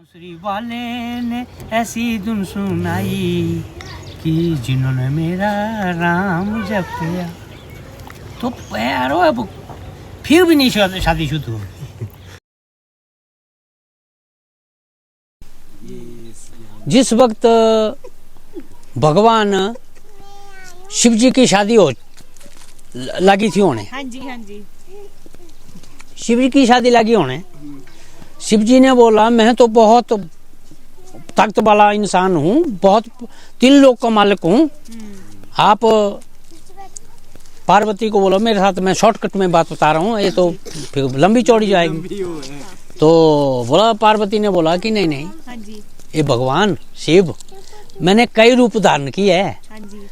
बांसुरी वाले ने ऐसी धुन सुनाई कि जिन्होंने मेरा राम जपया तो यारो अब फिर भी नहीं शादी शुरू हो। जिस वक्त भगवान शिव जी की शादी हो लगी थी होने, हाँ जी हाँ जी, शिव जी की शादी लगी होने, शिव जी ने बोला मैं तो बहुत ताकत वाला इंसान हूँ, बहुत 3 लोक का मालिक हूँ, आप पार्वती को बोलो मेरे साथ, मैं शॉर्टकट में बात बता रहा हूँ, ये तो फिर लंबी चौड़ी जाएगी। तो बोला, पार्वती ने बोला कि नहीं नहीं, हाँ जी, ये भगवान शिव मैंने कई रूप धारण किए है, हाँ जी,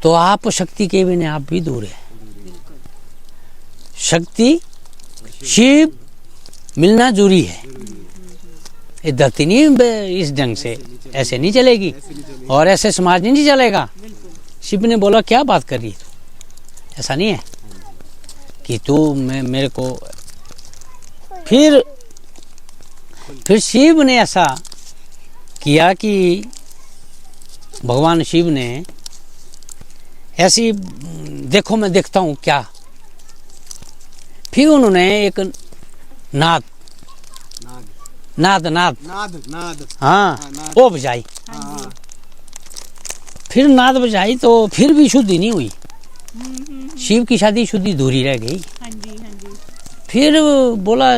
तो आप शक्ति के बिना आप भी दूर है। शक्ति शिव मिलना जरूरी है, ये धरती नहीं इस ढंग से ऐसे नहीं चलेगी और ऐसे समाज नहीं चलेगा। शिव ने बोला क्या बात कर रही है तू, ऐसा नहीं है कि तू मेरे को। फिर शिव ने ऐसा किया कि भगवान शिव ने ऐसी देखो मैं देखता हूँ क्या। फिर उन्होंने एक नाद हाँ वो बजाई, फिर नाद बजाई तो फिर भी शुद्धि नहीं हुई, शिव की शादी शुद्धि अधूरी रह गई। हाँ जी, हाँ जी, फिर बोला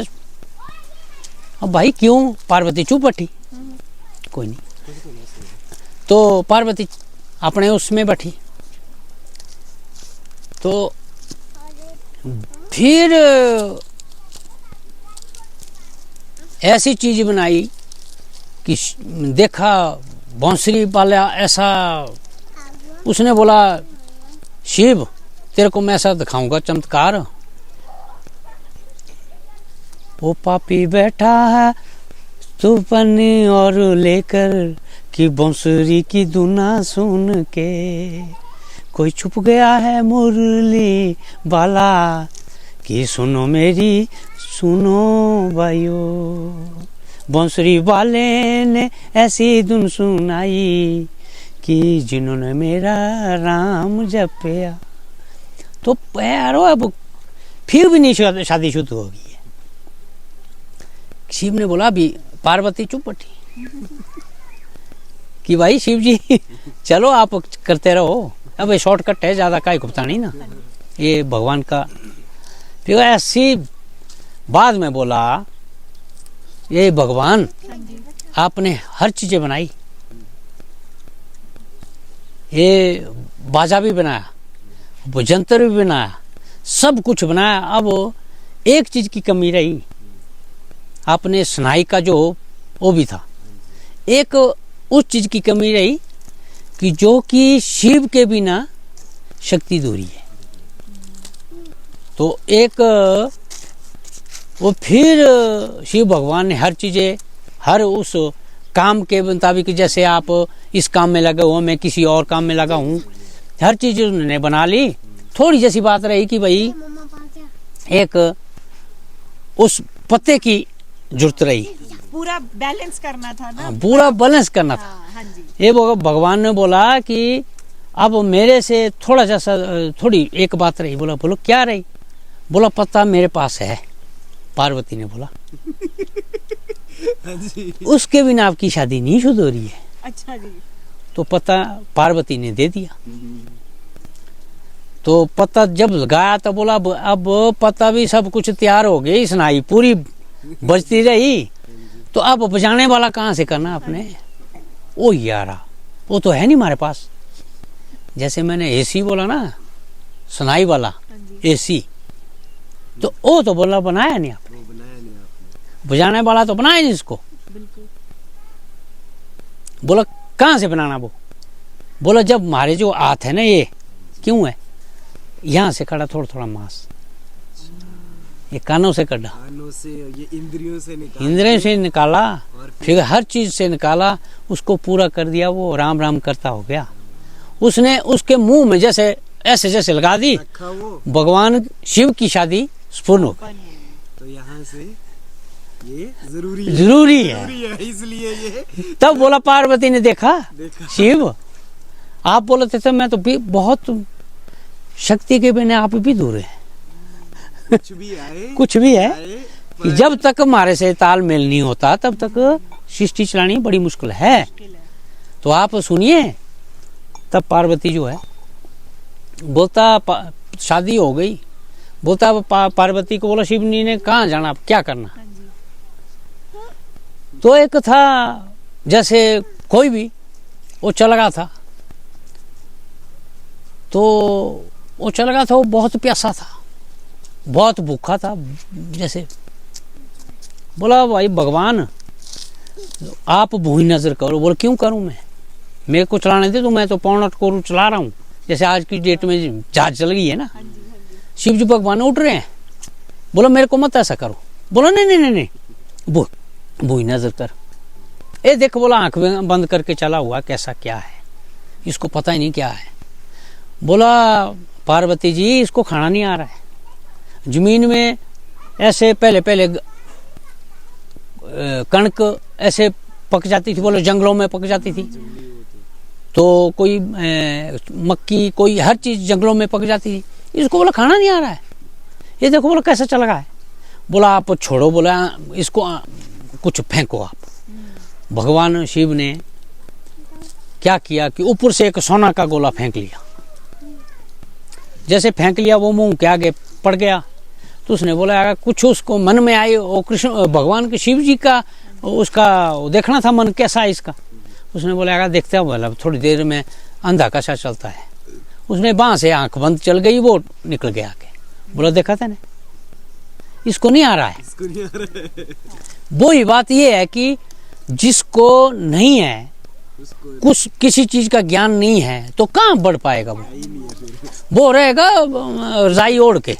अब भाई क्यों, पार्वती चुप बैठी, कोई नहीं। तो पार्वती अपने उसमें बैठी, तो फिर ऐसी चीज बनाई कि देखा बांसुरी वाला ऐसा, उसने बोला शिव तेरे को मैं ऐसा दिखाऊंगा चमत्कार। वो पापी बैठा है तू पन्नी और लेकर कि बांसुरी की धुना सुन के, कोई छुप गया है मुरली वाला कि सुनो मेरी सुनो भाइयो, बांसुरी वाले ने ऐसी धुन सुनाई कि जिन्होंने मेरा राम जपया। तो यारो अब फिर भी नहीं शादी शुरू हो गई है। शिव ने बोला अभी, पार्वती चुप बैठी कि भाई शिव जी चलो आप करते रहो, अब ये शॉर्टकट है, ज्यादा का गुप्ता नहीं ना ये भगवान का। फिर ऐसी बाद में बोला ये भगवान आपने हर चीजें बनाई, ये बाजा भी बनाया, जंतर भी बनाया, सब कुछ बनाया। अब एक चीज की कमी रही, आपने सुनाई का जो वो भी था, एक उस चीज की कमी रही कि जो कि शिव के बिना शक्ति दूरी है। तो एक वो फिर शिव भगवान ने हर चीजें, हर उस काम के मुताबिक, जैसे आप इस काम में लगे हो मैं किसी और काम में लगा हूँ, हर चीज उन्होंने बना ली। थोड़ी जैसी बात रही कि भाई एक उस पत्ते की जरूरत रही, पूरा बैलेंस करना था ना, पूरा बैलेंस करना था। हाँ जी, ये भगवान ने बोला कि अब मेरे से थोड़ा जैसा थोड़ी एक बात रही। बोला बोलो क्या रही, बोला पत्ता मेरे पास है। पार्वती ने बोला उसके बिना आपकी शादी नहीं शुरू हो रही है। अच्छा जी, तो पत्ता पार्वती ने दे दिया। तो पत्ता जब लगाया तो बोला अब पत्ता भी सब कुछ तैयार हो गई, सुनाई पूरी बजती रही, तो अब बजाने वाला कहाँ से करना आपने। ओ यारा वो तो है नहीं हमारे पास, जैसे मैंने एसी बोला ना सुनाई वाला एसी, तो वो तो बोला बनाया नहीं आपने, बजाने वाला तो बनाया नहीं इसको। बोला कहाँ से बनाना वो, बोला जब हमारे जो हाथ है ना ये क्यों है, यहाँ से कड़ा थोड़ा थोड़ा मांस, ये कानों से कड़ा, ये इंद्रियों से निकाला, फिर हर चीज से निकाला, उसको पूरा कर दिया। वो राम राम करता हो गया। उसने उसके मुंह में जैसे ऐसे जैसे लगा दी, भगवान शिव की शादी स्पूर्ण हो गई। तो यहाँ से ये जरूरी जरूरी है। इसलिए ये तब बोला पार्वती ने देखा देखा। शिव आप बोलते थे मैं तो भी बहुत शक्ति के बिना आप भी दूर है। कुछ भी आए कुछ भी है आए, कि जब तक हमारे से तालमेल नहीं होता तब तक सृष्टि चलानी बड़ी मुश्किल है। मुश्किल है। तो आप सुनिए तब पार्वती जो है बोलता शादी हो गई, बोलता पार्वती को बोला शिवनी ने कहाँ जाना, अब क्या करना। हाँ जी। तो एक था जैसे कोई भी वो चला गया था, तो वो चला गया था, वो बहुत प्यासा था, बहुत भूखा था। जैसे बोला भाई भगवान आप भूई नजर करो। बोला क्यों करूं मैं, मेरे को चलाने दे तो मैं तो पौना कोरू चला रहा हूँ, जैसे आज की डेट में जहाज चल गई है ना। हाँ जी। हाँ जी। शिव जी भगवान उठ रहे हैं, बोला मेरे को मत ऐसा करो। बोला नहीं नहीं नहीं नहीं भूई नजर कर। ए देखो बोला आंख बंद करके चला हुआ, कैसा क्या है इसको पता ही नहीं क्या है। बोला पार्वती जी इसको खाना नहीं आ रहा है, जमीन में ऐसे पहले पहले कणक ऐसे पक जाती थी, बोले जंगलों में पक जाती थी, तो कोई मक्की कोई हर चीज जंगलों में पक जाती थी, इसको बोला खाना नहीं आ रहा है। ये देखो बोला कैसा चल रहा है। बोला आप छोड़ो, बोला इसको कुछ फेंको आप। भगवान शिव ने क्या किया कि ऊपर से एक सोना का गोला फेंक लिया। जैसे फेंक लिया वो मुंह के आगे पड़ गया, तो उसने बोला अगर कुछ उसको मन में आए, वो कृष्ण भगवान के शिव जी का उसका देखना था मन कैसा है इसका। उसने बोला अगर देखते हैं बोला थोड़ी देर में अंधा कैसा चलता है। उसने बांह से आंख बंद चल गई, वो निकल गया आके। बोला देखा था ना इसको नहीं आ रहा है। इसको नहीं आ रहा है। वो ही बात ये है कि जिसको नहीं है उसको कुछ किसी चीज का ज्ञान नहीं है तो कहाँ बढ़ पाएगा वो ही नहीं है फिर। वो रहेगा रजाई ओढ़ के।